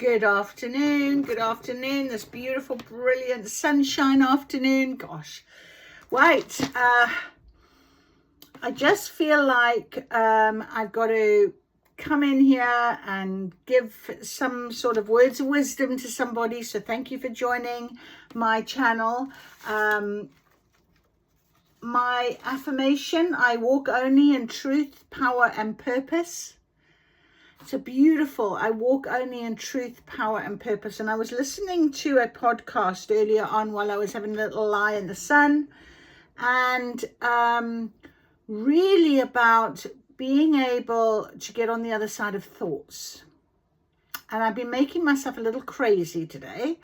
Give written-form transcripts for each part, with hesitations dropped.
Good afternoon, this beautiful, brilliant sunshine afternoon. Gosh, right, I just feel like I've got to come in here and give some sort of words of wisdom to somebody. So thank you for joining my channel. My affirmation: I walk only in truth, power and purpose. It's a beautiful, I walk only in truth, power and purpose. And I was listening to a podcast earlier on while I was having a little lie in the sun, and really about being able to get on the other side of thoughts. And I've been making myself a little crazy today,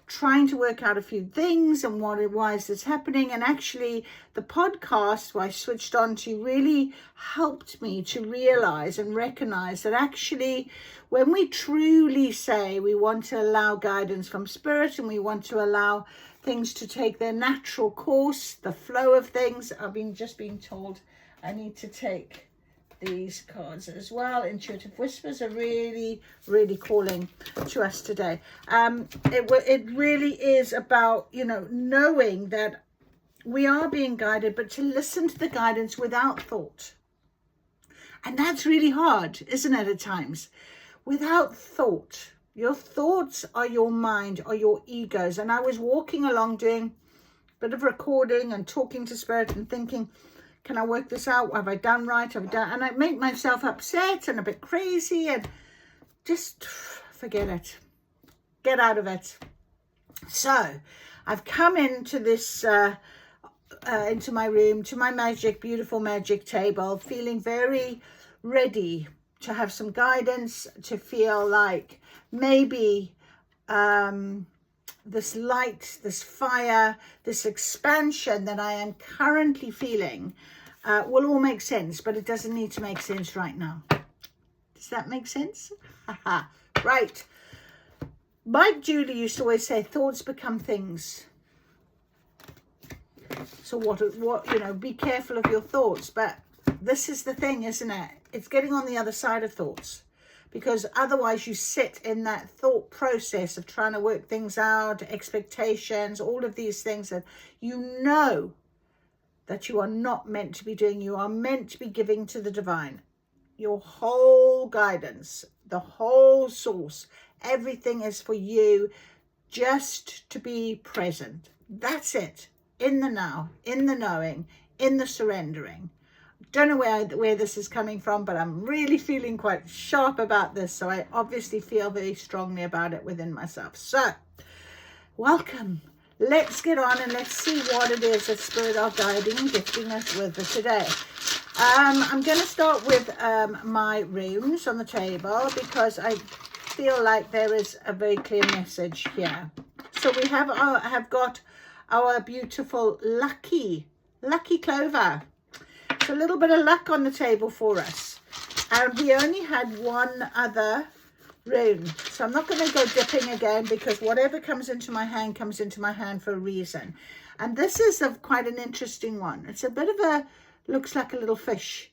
trying to work out a few things and why is this happening. And actually the podcast I switched on to really helped me to realize and recognize that actually when we truly say we want to allow guidance from spirit and we want to allow things to take their natural course, the flow of things, I've just been told I need to take these cards as well. Intuitive whispers are really calling to us today. It really is about, knowing that we are being guided, but to listen to the guidance without thought. And that's really hard, isn't it, at times? Without thought. Your thoughts are your mind, are your egos. And I was walking along doing a bit of recording and talking to spirit and thinking, can I work this out? Have I done right? Have I done? And I make myself upset and a bit crazy and just forget it. Get out of it. So I've come into this, into my room, to my beautiful magic table, feeling very ready to have some guidance, to feel like maybe this light, this fire, this expansion that I am currently feeling will all make sense, but it doesn't need to make sense right now. Does that make sense? Right. Mike Julie used to always say, thoughts become things. So what, be careful of your thoughts. But this is the thing, isn't it? It's getting on the other side of thoughts. Because otherwise you sit in that thought process of trying to work things out, expectations, all of these things that you know that you are not meant to be doing. You are meant to be giving to the divine. Your whole guidance, the whole source, everything is for you just to be present. That's it. In the now, in the knowing, in the surrendering. Don't know where this is coming from, but I'm really feeling quite sharp about this. So I obviously feel very strongly about it within myself. So welcome. Let's get on and let's see what it is that Spirit are guiding and gifting us with today. I'm going to start with my runes on the table because I feel like there is a very clear message here. So we have got our beautiful lucky clover. A little bit of luck on the table for us, and we only had one other rune, so I'm not going to go dipping again because whatever comes into my hand comes into my hand for a reason. And this is quite an interesting one. It's a bit of looks like a little fish,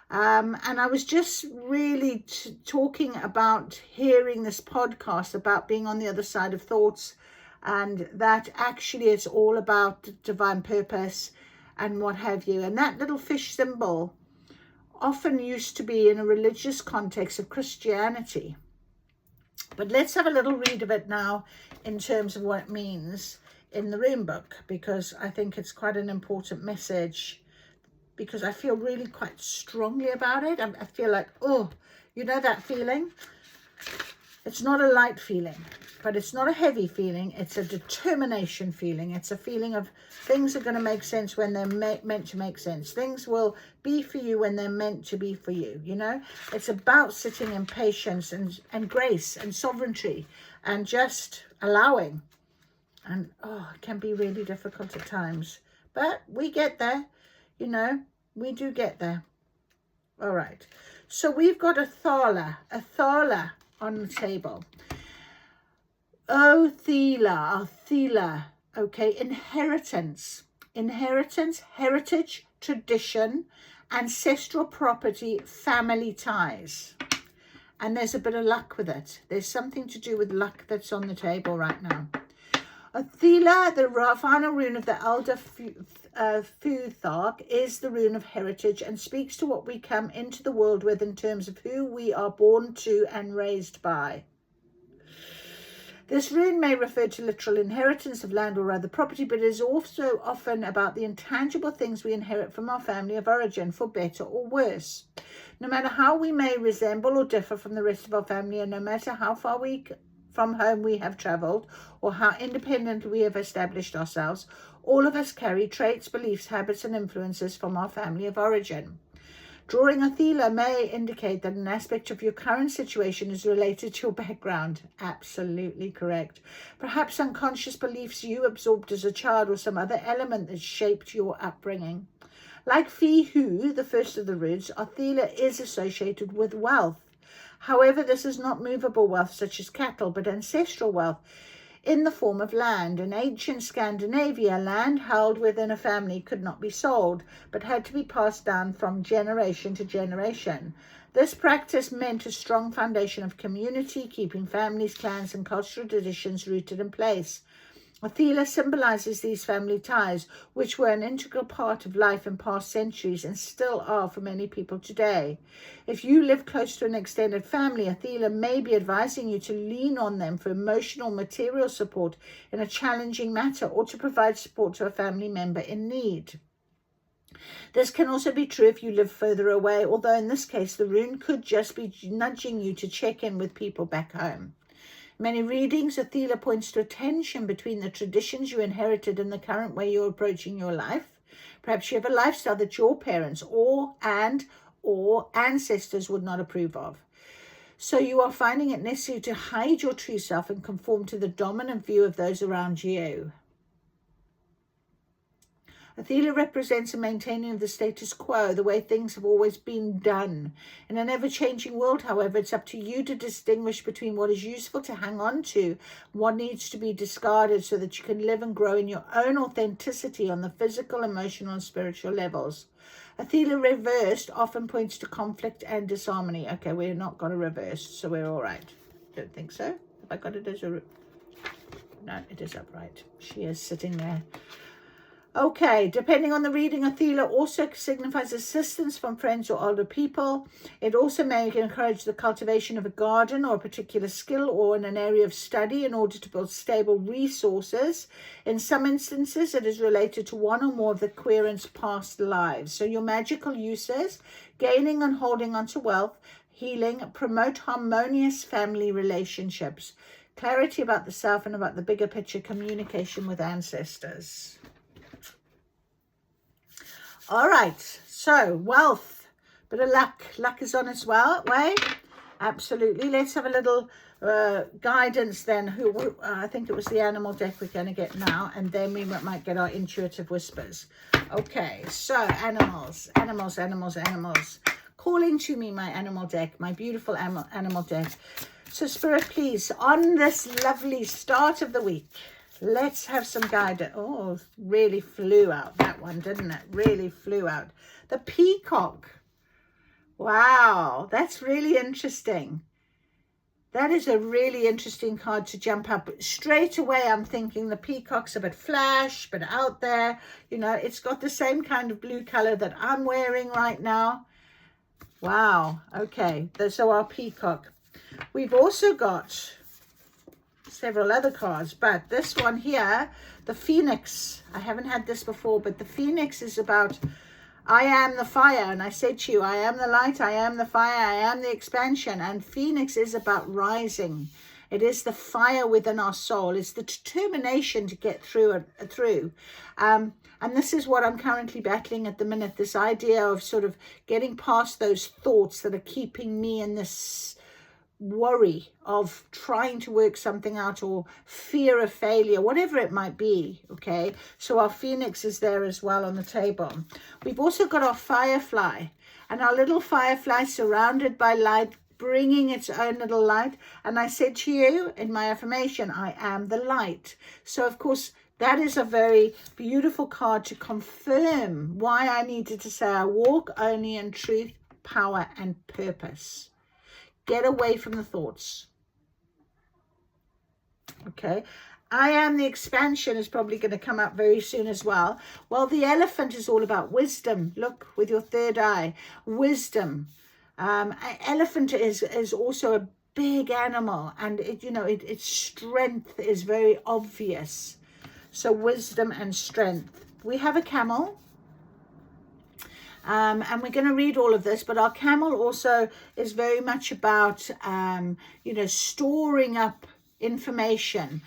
and I was just really talking about hearing this podcast about being on the other side of thoughts, and that actually it's all about divine purpose and what have you. And that little fish symbol often used to be in a religious context of Christianity. But let's have a little read of it now in terms of what it means in the rune book, because I think it's quite an important message, because I feel really quite strongly about it. I feel like, oh, you know that feeling? It's not a light feeling, but it's not a heavy feeling. It's a determination feeling. It's a feeling of things are going to make sense when they're meant to make sense. Things will be for you when they're meant to be for you, It's about sitting in patience and grace and sovereignty and just allowing. And, it can be really difficult at times. But we get there, We do get there. All right. So we've got a thala on the table. Thela, okay, inheritance, heritage, tradition, ancestral property, family ties. And there's a bit of luck with it. There's something to do with luck that's on the table right now. Athila, the final rune of the Elder Futhark, is the rune of heritage and speaks to what we come into the world with in terms of who we are born to and raised by. This rune may refer to literal inheritance of land or other property, but it is also often about the intangible things we inherit from our family of origin, for better or worse. No matter how we may resemble or differ from the rest of our family, and no matter how far from home we have travelled, or how independently we have established ourselves, all of us carry traits, beliefs, habits, and influences from our family of origin. Drawing Athila may indicate that an aspect of your current situation is related to your background. Absolutely correct. Perhaps unconscious beliefs you absorbed as a child, or some other element that shaped your upbringing. Like Fihu, the first of the roots, Athila is associated with wealth. However, this is not movable wealth such as cattle, but ancestral wealth in the form of land. In ancient Scandinavia, land held within a family could not be sold, but had to be passed down from generation to generation. This practice meant a strong foundation of community, keeping families, clans, and cultural traditions rooted in place. Athila symbolizes these family ties, which were an integral part of life in past centuries and still are for many people today. If you live close to an extended family, Athila may be advising you to lean on them for emotional, material support in a challenging matter, or to provide support to a family member in need. This can also be true if you live further away, although in this case, the rune could just be nudging you to check in with people back home. Many readings, Athila points to a tension between the traditions you inherited and the current way you're approaching your life. Perhaps you have a lifestyle that your parents or ancestors would not approve of. So you are finding it necessary to hide your true self and conform to the dominant view of those around you. Athila represents a maintaining of the status quo, the way things have always been done. In an ever-changing world, however, it's up to you to distinguish between what is useful to hang on to, what needs to be discarded, so that you can live and grow in your own authenticity on the physical, emotional, and spiritual levels. Athila reversed often points to conflict and disharmony. Okay, we're not got a reverse, so we're all right. Don't think so. Have I got it as a... No, it is upright. She is sitting there. Okay, depending on the reading, Athila also signifies assistance from friends or older people. It also may encourage the cultivation of a garden or a particular skill or in an area of study in order to build stable resources. In some instances, it is related to one or more of the querent's past lives. So your magical uses, gaining and holding onto wealth, healing, promote harmonious family relationships, clarity about the self and about the bigger picture, communication with ancestors. All right, so wealth, bit of luck. Luck is on its way. Absolutely. Let's have a little guidance then. I think it was the animal deck we're going to get now, and then we might get our intuitive whispers. Okay, so animals. Calling to me, my animal deck, my beautiful animal deck. So Spirit, please, on this lovely start of the week, let's have some guidance. Oh, really flew out, that one, didn't it? Really flew out. The peacock. Wow, that's really interesting. That is a really interesting card to jump up. Straight away, I'm thinking the peacock's a bit flash, but out there. You know, it's got the same kind of blue color that I'm wearing right now. Wow, okay. So our peacock. We've also got several other cards, but this one here, the phoenix. I haven't had this before, but the phoenix is about I am the fire, and I said to you, I am the light, I am the fire, I am the expansion. And phoenix is about rising. It is the fire within our soul. It's the determination to get through. And this is what I'm currently battling at the minute, this idea of sort of getting past those thoughts that are keeping me in this worry of trying to work something out, or fear of failure, whatever it might be. Okay, so our phoenix is there as well on the table. We've also got our firefly, and our little firefly surrounded by light, bringing its own little light. And I said to you in my affirmation, I am the light. So of course that is a very beautiful card to confirm why I needed to say I walk only in truth, power and purpose. Get away from the thoughts. Okay. I am the expansion is probably going to come up very soon as well. Well, the elephant is all about wisdom. Look, with your third eye, wisdom. An elephant is also a big animal, and its strength is very obvious. So wisdom and strength. We have a camel. And we're going to read all of this, but our camel also is very much about, storing up information,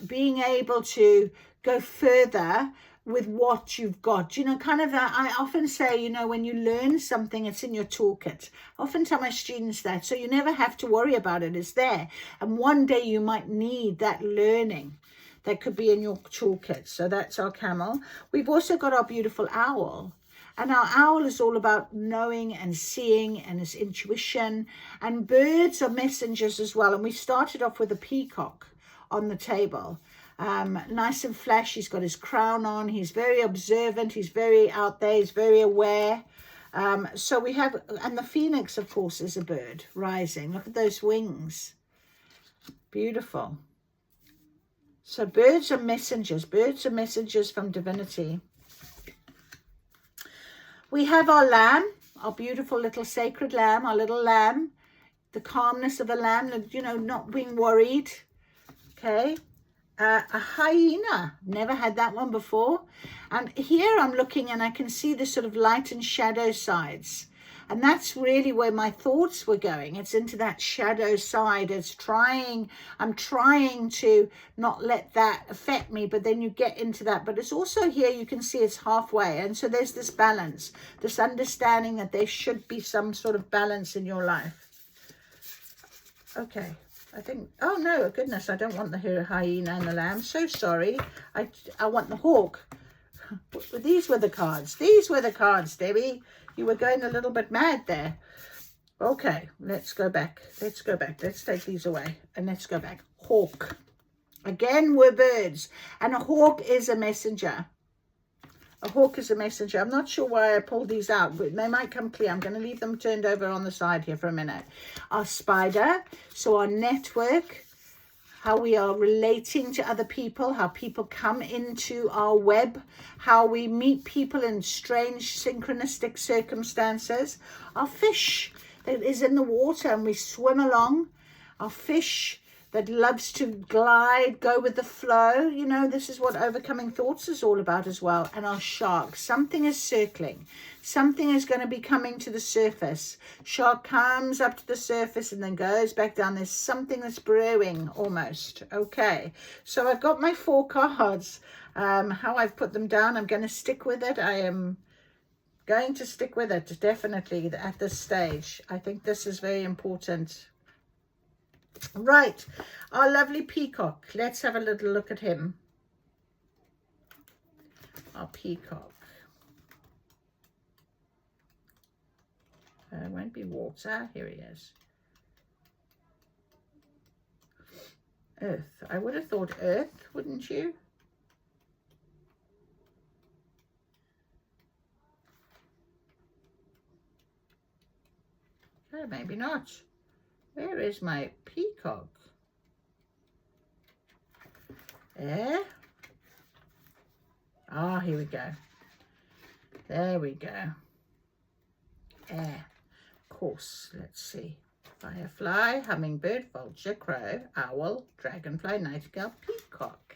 being able to go further with what you've got. I often say, when you learn something, it's in your toolkit. I often tell my students that, so you never have to worry about it. It's there. And one day you might need that learning that could be in your toolkit. So that's our camel. We've also got our beautiful owl. And our owl is all about knowing and seeing and its intuition. And birds are messengers as well. And we started off with a peacock on the table. Nice and flashy. He's got his crown on. He's very observant. He's very out there. He's very aware. So we have, and the phoenix, of course, is a bird rising. Look at those wings. Beautiful. So birds are messengers. Birds are messengers from divinity. We have our lamb, our beautiful little sacred lamb, our little lamb, the calmness of a lamb, not being worried. Okay. A hyena, never had that one before. And here I'm looking and I can see the sort of light and shadow sides. And that's really where my thoughts were going. It's into that shadow side. I'm trying to not let that affect me, but then you get into that. But it's also here, you can see it's halfway. And so there's this balance, this understanding that there should be some sort of balance in your life. Okay, I think, oh no, goodness, I don't want the hyena and the lamb. So sorry. I want the hawk. These were the cards. These were the cards, Debbie. You were going a little bit mad there. Okay, let's go back. Let's go back. Let's take these away and let's go back. Hawk. Again, we're birds. And a hawk is a messenger. A hawk is a messenger. I'm not sure why I pulled these out, but they might come clear. I'm going to leave them turned over on the side here for a minute. Our spider. So our network. How we are relating to other people, how people come into our web, how we meet people in strange synchronistic circumstances. Our fish that is in the water and we swim along. Our fish that loves to glide, go with the flow. This is what overcoming thoughts is all about as well. And our shark, something is circling. Something is going to be coming to the surface. Shark comes up to the surface and then goes back down. There's something that's brewing almost. Okay, so I've got my 4 cards. How I've put them down, I'm going to stick with it. I am going to stick with it, definitely, at this stage. I think this is very important. Right, our lovely peacock. Let's have a little look at him. Our peacock. It won't be water. Here he is. Earth. I would have thought earth, wouldn't you? Maybe not. Where is my peacock? There. Ah, here we go. There we go. Air. Of course, let's see. Firefly, hummingbird, vulture, crow, owl, dragonfly, nightingale, peacock.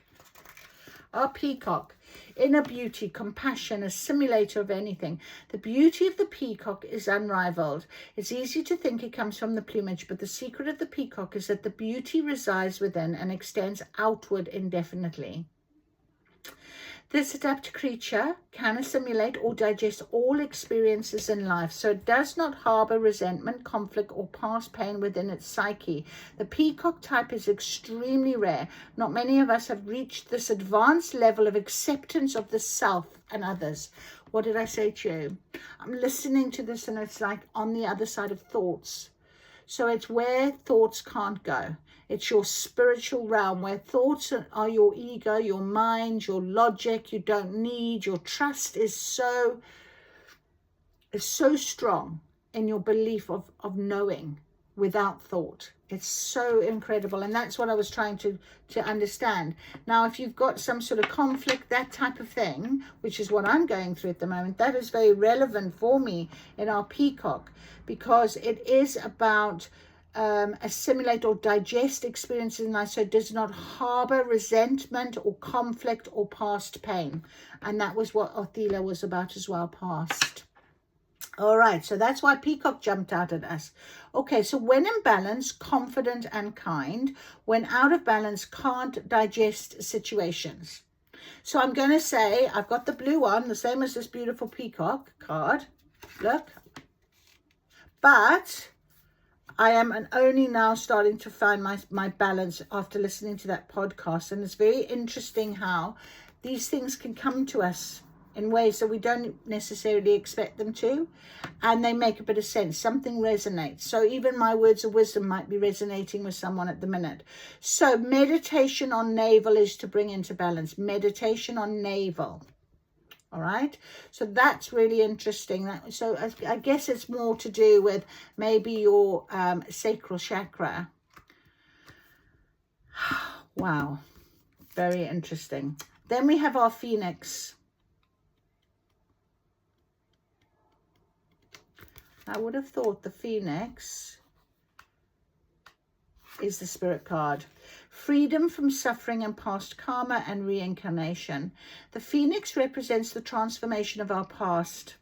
Our peacock, inner beauty, compassion, a simulator of anything. The beauty of the peacock is unrivaled. It's easy to think it comes from the plumage, but the secret of the peacock is that the beauty resides within and extends outward indefinitely. This adept creature can assimilate or digest all experiences in life, so it does not harbor resentment, conflict, or past pain within its psyche. The peacock type is extremely rare. Not many of us have reached this advanced level of acceptance of the self and others. What did I say to you? I'm listening to this and it's like on the other side of thoughts. So it's where thoughts can't go. It's your spiritual realm where thoughts are your ego, your mind, your logic. You don't need. Your trust is so strong in your belief of knowing without thought. It's so incredible. And that's what I was trying to understand. Now, if you've got some sort of conflict, that type of thing, which is what I'm going through at the moment, that is very relevant for me in our peacock, because it is about assimilate or digest experiences in life so it does not harbor resentment or conflict or past pain. And that was what Othila was about as well, past. All right, so that's why peacock jumped out at us. Okay, so when in balance, confident and kind. When out of balance, can't digest situations. So I'm going to say, I've got the blue one, the same as this beautiful peacock card. Look. But I am only now starting to find my balance after listening to that podcast. And it's very interesting how these things can come to us in ways that we don't necessarily expect them to, and they make a bit of sense. Something resonates. So even my words of wisdom might be resonating with someone at the minute. So meditation on navel is to bring into balance. Meditation on navel. All right, so that's really interesting. So I guess it's more to do with maybe your sacral chakra. Wow, very interesting. Then we have our phoenix. I would have thought the phoenix is the spirit card. Freedom from suffering and past karma and reincarnation. The phoenix represents the transformation of our past.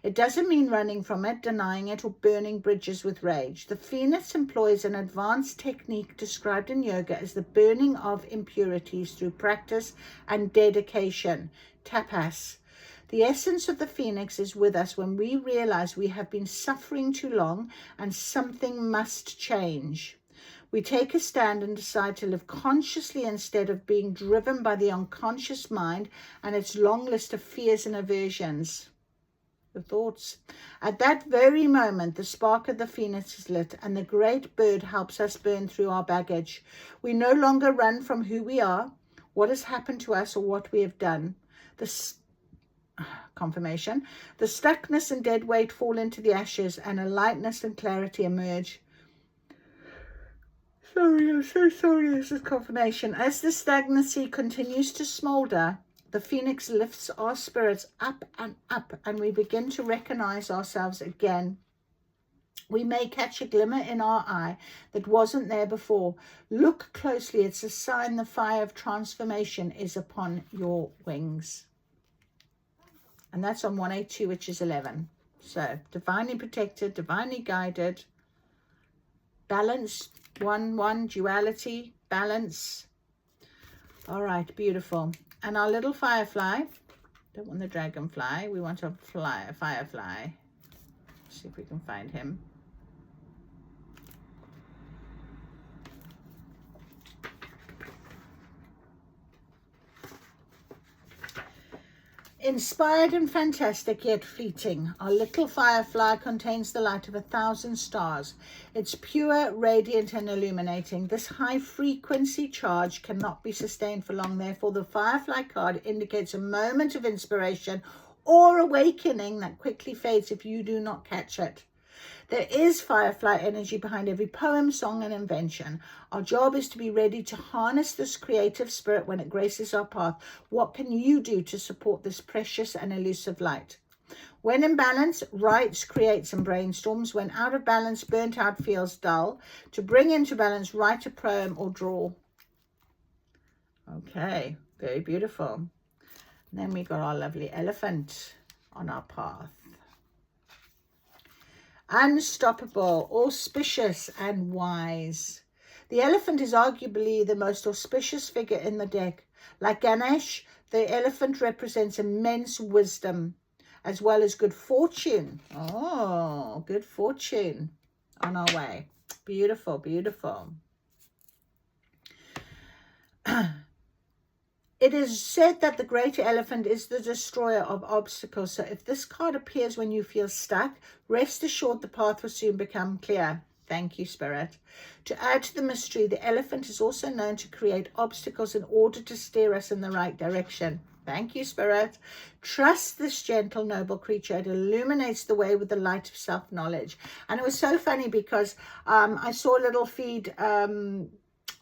It doesn't mean running from it, denying it, or burning bridges with rage. The phoenix employs an advanced technique described in yoga as the burning of impurities through practice and dedication, tapas. The essence of the phoenix is with us when we realize we have been suffering too long and something must change. We take a stand and decide to live consciously instead of being driven by the unconscious mind and its long list of fears and aversions. The thoughts. At that very moment, the spark of the phoenix is lit and the great bird helps us burn through our baggage. We no longer run from who we are, what has happened to us, or what we have done. Confirmation. The stuckness and dead weight fall into the ashes and a lightness and clarity emerge. Sorry, I'm so sorry. This is confirmation. As the stagnancy continues to smolder, the phoenix lifts our spirits up, and we begin to recognize ourselves again. We may catch a glimmer in our eye that wasn't there before. Look closely. It's a sign the fire of transformation is upon your wings. And that's on 182, which is 11. So, divinely protected, divinely guided, balance, 1-1, duality, balance. All right, beautiful. And our little firefly, don't want the dragonfly, we want a firefly. Let's see if we can find him. Inspired and fantastic yet fleeting, our little firefly contains the light of 1,000 stars. It's pure, radiant and illuminating. This high frequency charge cannot be sustained for long. Therefore, the firefly card indicates a moment of inspiration or awakening that quickly fades if you do not catch it. There is firefly energy behind every poem, song, and invention. Our job is to be ready to harness this creative spirit when it graces our path. What can you do to support this precious and elusive light? When in balance, writes, creates, and brainstorms. When out of balance, burnt out, feels dull. To bring into balance, write a poem or draw. Okay, very beautiful. And then we got our lovely elephant on our path. Unstoppable, auspicious, and wise. The elephant is arguably the most auspicious figure in the deck. Like Ganesh, the elephant represents immense wisdom as well as good fortune. Oh, good fortune on our way. Beautiful, beautiful. It is said that the great elephant is the destroyer of obstacles. So if this card appears when you feel stuck, rest assured the path will soon become clear. Thank you, Spirit. To add to the mystery, the elephant is also known to create obstacles in order to steer us in the right direction. Thank you, Spirit. Trust this gentle, noble creature. It illuminates the way with the light of self-knowledge. And it was so funny because I saw a little feed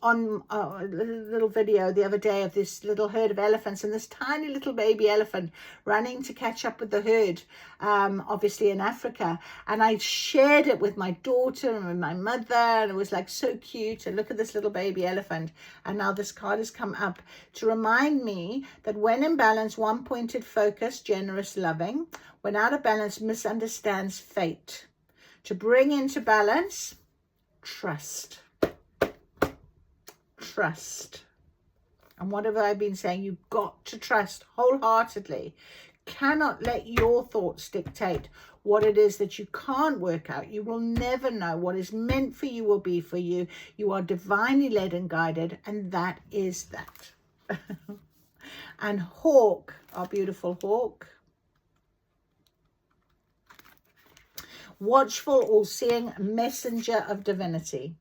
on a little video the other day of this little herd of elephants and this tiny little baby elephant running to catch up with the herd, obviously in Africa. And I shared it with my daughter and with my mother, and it was like so cute. And look at this little baby elephant. And now this card has come up to remind me that when in balance, one-pointed, focused, generous, loving. When out of balance, misunderstands fate. To bring into balance, trust. Trust. And what have I been saying? You've got to trust wholeheartedly. Cannot let your thoughts dictate what it is that you can't work out. You will never know. What is meant for you will be for you. You are divinely led and guided, and that is that. And hawk, our beautiful hawk. Watchful, all-seeing, messenger of divinity.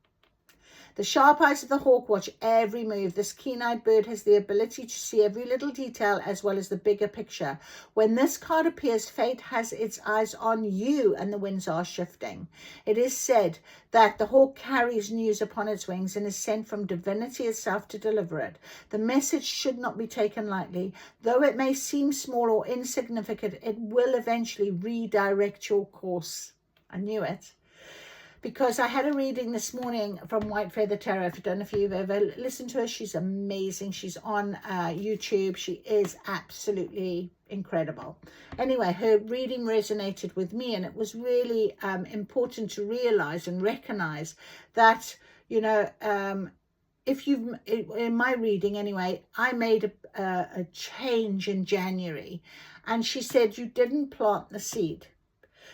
The sharp eyes of the hawk watch every move. This keen-eyed bird has the ability to see every little detail as well as the bigger picture. When this card appears, fate has its eyes on you and the winds are shifting. It is said that the hawk carries news upon its wings and is sent from divinity itself to deliver it. The message should not be taken lightly. Though it may seem small or insignificant, it will eventually redirect your course. I knew it. Because I had a reading this morning from White Feather Tarot. I don't know if you've ever listened to her. She's amazing. She's on YouTube. She is absolutely incredible. Anyway, her reading resonated with me, and it was really important to realize and recognize that, you know, if you've, in my reading anyway, I made a change in January, and she said you didn't plant the seed.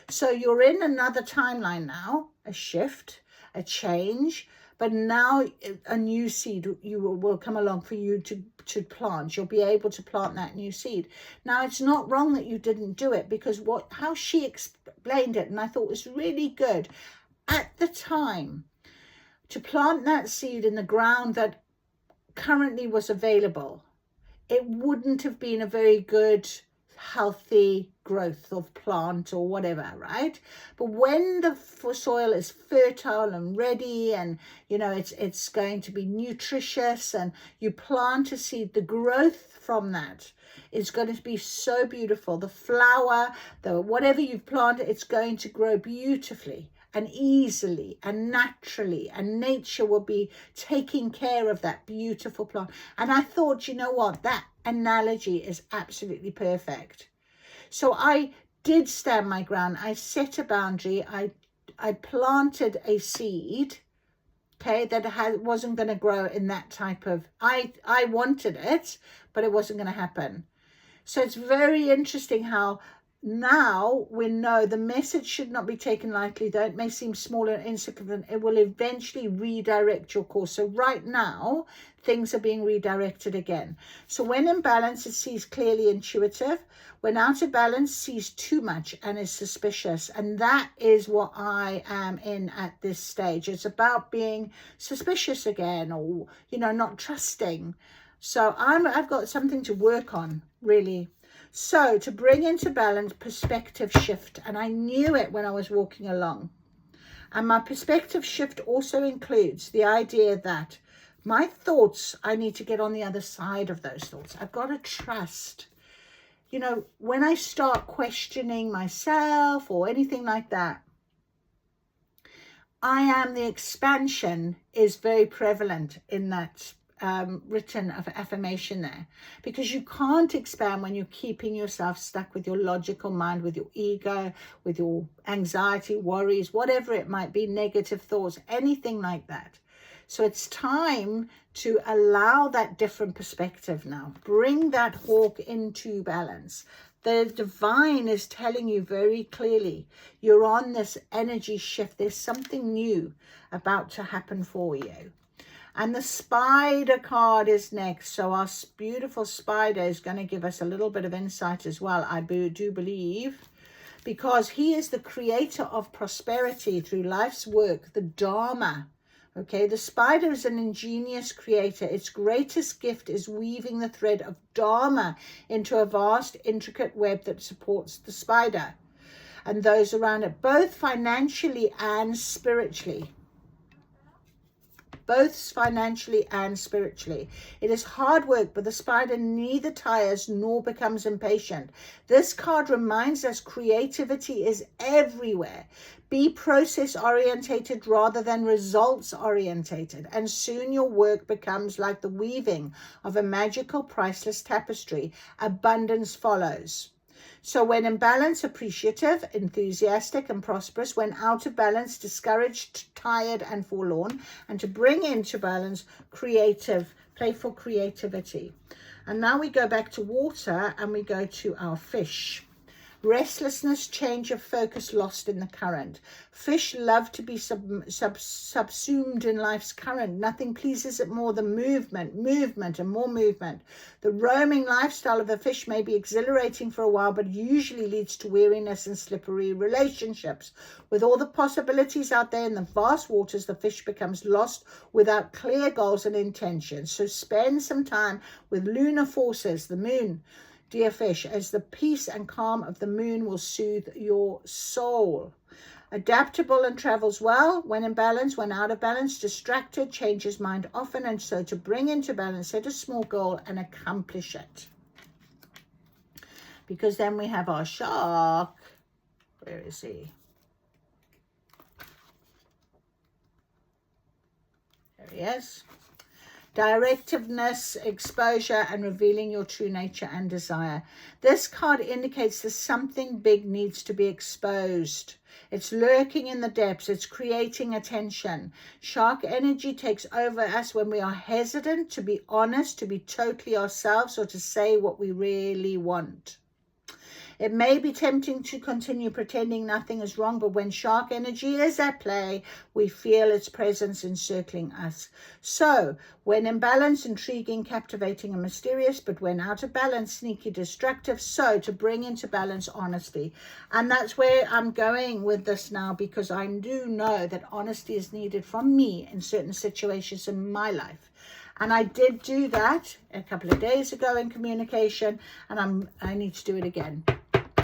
So you're in another timeline now, a shift, a change, but now a new seed will come along for you to plant. You'll be able to plant that new seed. Now, it's not wrong that you didn't do it, because how she explained it, and I thought was really good, at the time, to plant that seed in the ground that currently was available, it wouldn't have been a very good, healthy growth of plant or whatever, right? But when the soil is fertile and ready, and you know it's going to be nutritious, and you plant a seed, the growth from that is going to be so beautiful. The flower, the whatever you've planted, it's going to grow beautifully and easily and naturally, and nature will be taking care of that beautiful plant. And I thought, you know what, that analogy is absolutely perfect. So I did stand my ground. I set a boundary. I planted a seed, okay, that wasn't going to grow in that type of, I wanted it, but it wasn't going to happen. So it's very interesting how now we know the message should not be taken lightly, though it may seem small and insignificant. It will eventually redirect your course. So right now, things are being redirected again. So when in balance, it sees clearly, intuitive. When out of balance, sees too much and is suspicious. And that is what I am in at this stage. It's about being suspicious again, or, you know, not trusting. So I've got something to work on, really. So to bring into balance, perspective shift. And I knew it when I was walking along. And my perspective shift also includes the idea that my thoughts, I need to get on the other side of those thoughts. I've got to trust. You know, when I start questioning myself or anything like that, the expansion is very prevalent in that written of affirmation there, because you can't expand when you're keeping yourself stuck with your logical mind, with your ego, with your anxiety, worries, whatever it might be, negative thoughts, anything like that. So it's time to allow that different perspective now. Bring that hawk into balance. The divine is telling you very clearly, you're on this energy shift. There's something new about to happen for you. And the spider card is next. So our beautiful spider is going to give us a little bit of insight as well, I do believe, because he is the creator of prosperity through life's work, the Dharma, Okay, the spider is an ingenious creator. Its greatest gift is weaving the thread of Dharma into a vast, intricate web that supports the spider and those around it, both financially and spiritually. Both financially and spiritually. It is hard work, but the spider neither tires nor becomes impatient. This card reminds us creativity is everywhere. Be process orientated rather than results orientated, and soon your work becomes like the weaving of a magical, priceless tapestry. Abundance follows. So when in balance, appreciative, enthusiastic and prosperous. When out of balance, discouraged, tired and forlorn. And to bring into balance, creative, playful creativity. And now we go back to water and we go to our fish. Restlessness, change of focus, lost in the current. Fish love to be subsumed in life's current. Nothing pleases it more than movement and more movement. The roaming lifestyle of the fish may be exhilarating for a while, but usually leads to weariness and slippery relationships. With all the possibilities out there in the vast waters, the fish becomes lost without clear goals and intentions. So spend some time with lunar forces, the moon, dear fish, as the peace and calm of the moon will soothe your soul. Adaptable and travels well. When in balance, when out of balance, distracted, changes mind often. And so to bring into balance, set a small goal and accomplish it. Because then we have our shark. Where is he? There he is. Directiveness, exposure, and revealing your true nature and desire. This card indicates that something big needs to be exposed. It's lurking in the depths. It's creating attention. Shark energy takes over us when we are hesitant to be honest, to be totally ourselves, or to say what we really want. It may be tempting to continue pretending nothing is wrong, but when shark energy is at play, we feel its presence encircling us. So, when in balance, intriguing, captivating, and mysterious, but when out of balance, sneaky, destructive. So, to bring into balance, honesty. And that's where I'm going with this now, because I do know that honesty is needed from me in certain situations in my life. And I did do that a couple of days ago in communication, and I need to do it again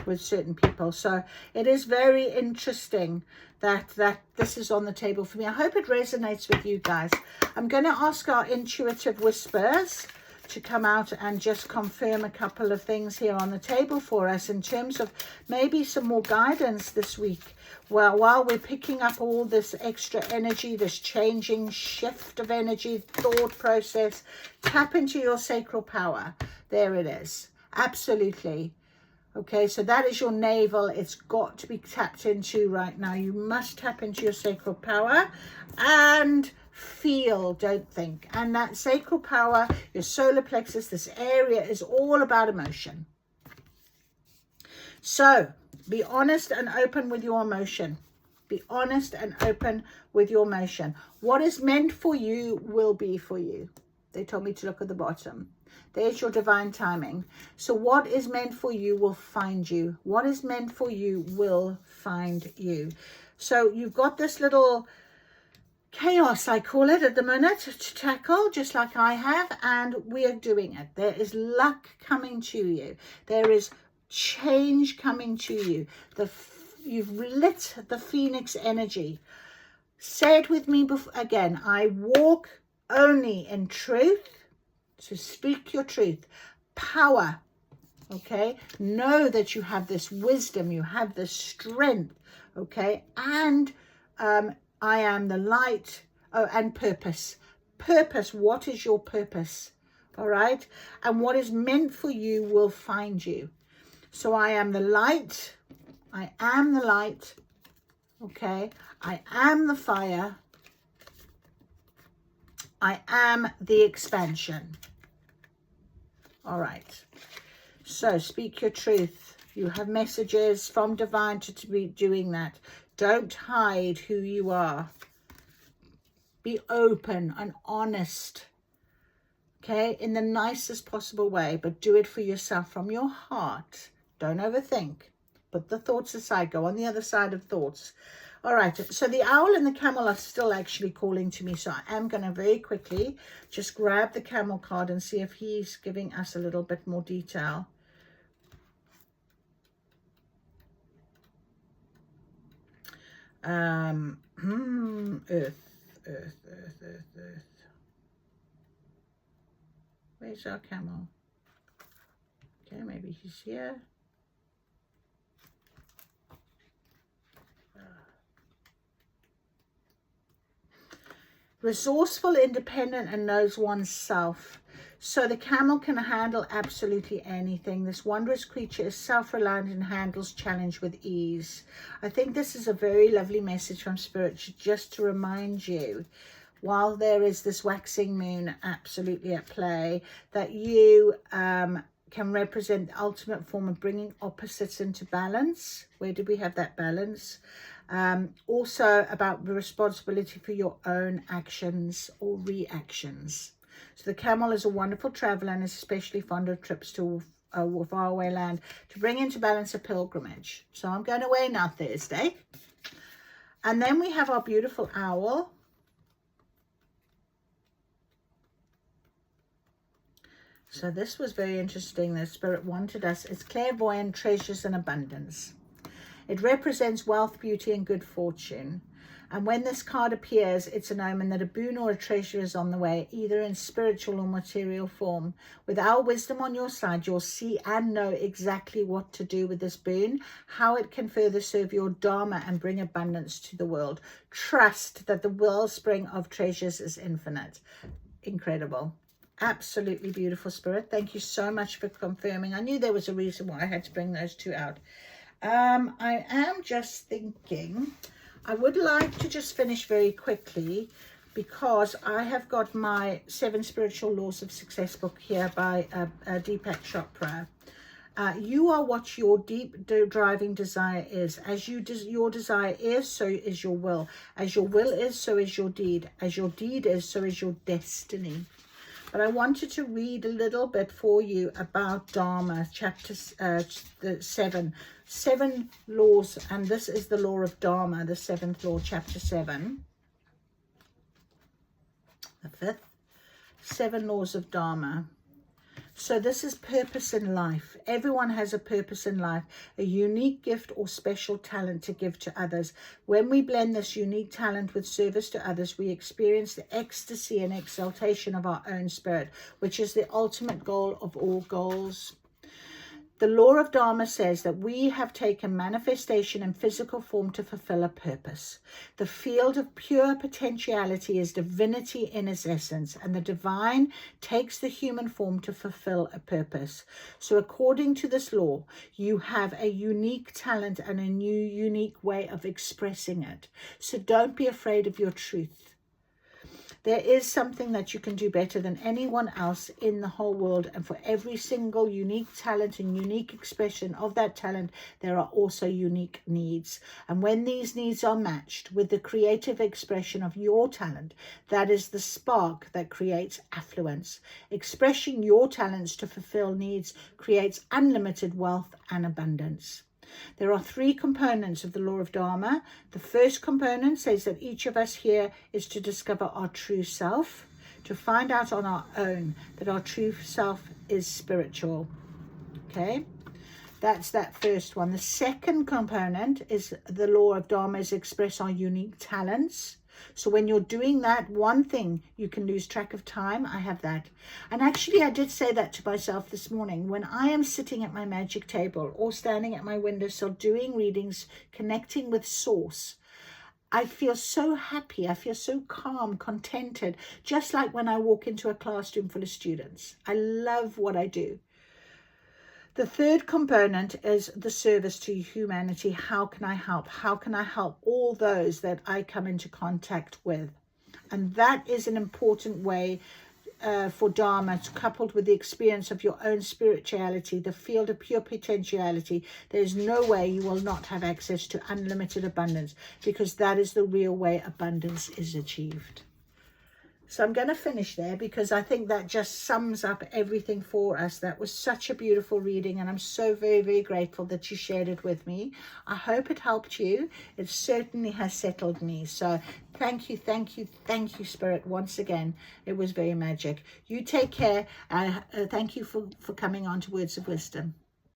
with certain people. So it is very interesting that this is on the table for me. I hope it resonates with you guys. I'm going to ask our intuitive whispers to come out and just confirm a couple of things here on the table for us in terms of maybe some more guidance this week. Well, while we're picking up all this extra energy, this changing shift of energy, thought process, tap into your sacral power. There it is. Absolutely. Okay, so that is your navel. It's got to be tapped into right now. You must tap into your sacral power and feel, don't think. And that sacral power, your solar plexus, this area is all about emotion. So be honest and open with your emotion. Be honest and open with your emotion. What is meant for you will be for you. They told me to look at the bottom. There's your divine timing. So what is meant for you will find you. What is meant for you will find you. So you've got this little chaos, I call it, at the minute to tackle, just like I have, and we are doing it. There is luck coming to you. There is change coming to you. You've lit the phoenix energy. Say it with me again. I walk only in truth. So speak your truth. Power. Okay. Know that you have this wisdom. You have this strength. Okay. And I am the light. Oh, and purpose. Purpose. What is your purpose? All right. And what is meant for you will find you. So I am the light. I am the light. Okay. I am the fire. I am the expansion. All right. So speak your truth. You have messages from divine to be doing that. Don't hide who you are. Be open and honest. Okay, in the nicest possible way, but do it for yourself from your heart. Don't overthink. Put the thoughts aside. Go on the other side of thoughts. All right, so the owl and the camel are still actually calling to me, so I am going to very quickly just grab the camel card and see if he's giving us a little bit more detail. Earth. Where's our camel? Okay, maybe he's here. Resourceful, independent, and knows oneself. So the camel can handle absolutely anything. This wondrous creature is self-reliant and handles challenge with ease. I think this is a very lovely message from Spirit, just to remind you, while there is this waxing moon absolutely at play, that you can represent the ultimate form of bringing opposites into balance. Where did we have that balance? Also about the responsibility for your own actions or reactions. So the camel is a wonderful traveler and is especially fond of trips to faraway land to bring into balance a pilgrimage. So I'm going away now Thursday. And then we have our beautiful owl. So this was very interesting. The Spirit wanted us. It's clairvoyant, treasures and abundance. It represents wealth, beauty and good fortune. And when this card appears, it's an omen that a boon or a treasure is on the way, either in spiritual or material form. With our wisdom on your side, you'll see and know exactly what to do with this boon, how it can further serve your Dharma and bring abundance to the world. Trust that the wellspring of treasures is infinite. Incredible. Absolutely beautiful, Spirit. Thank you so much for confirming. I knew there was a reason why I had to bring those two out. I am just thinking, I would like to just finish very quickly because I have got my 7 Spiritual Laws of Success book here by Deepak Chopra. You are what your deep driving desire is. As your desire is, so is your will. As your will is, so is your deed. As your deed is, so is your destiny. But I wanted to read a little bit for you about Dharma, chapter 7. 7 laws, and this is the law of Dharma, the 7th law, chapter 7. The 5th. 7 laws of Dharma. So this is purpose in life. Everyone has a purpose in life, a unique gift or special talent to give to others. When we blend this unique talent with service to others, we experience the ecstasy and exaltation of our own spirit, which is the ultimate goal of all goals. The law of Dharma says that we have taken manifestation in physical form to fulfill a purpose. The field of pure potentiality is divinity in its essence, and the divine takes the human form to fulfill a purpose. So according to this law, you have a unique talent and a new unique way of expressing it. So don't be afraid of your truth. There is something that you can do better than anyone else in the whole world. And for every single unique talent and unique expression of that talent, there are also unique needs. And when these needs are matched with the creative expression of your talent, that is the spark that creates affluence. Expressing your talents to fulfill needs creates unlimited wealth and abundance. There are 3 components of the law of Dharma. The first component says that each of us here is to discover our true self, to find out on our own that our true self is spiritual. Okay, that's that first one. The second component is the law of Dharma is express our unique talents. So when you're doing that one thing, you can lose track of time. I have that. And actually, I did say that to myself this morning. When I am sitting at my magic table or standing at my windowsill doing readings, connecting with Source, I feel so happy. I feel so calm, contented, just like when I walk into a classroom full of students. I love what I do. The third component is the service to humanity. How can I help? How can I help all those that I come into contact with? And that is an important way for Dharma, coupled with the experience of your own spirituality, the field of pure potentiality. There's no way you will not have access to unlimited abundance, because that is the real way abundance is achieved. So I'm going to finish there because I think that just sums up everything for us. That was such a beautiful reading, and I'm so very, very grateful that you shared it with me. I hope it helped you. It certainly has settled me. So thank you, thank you, thank you, Spirit, once again. It was very magic. You take care. Thank you for coming on to Words of Wisdom.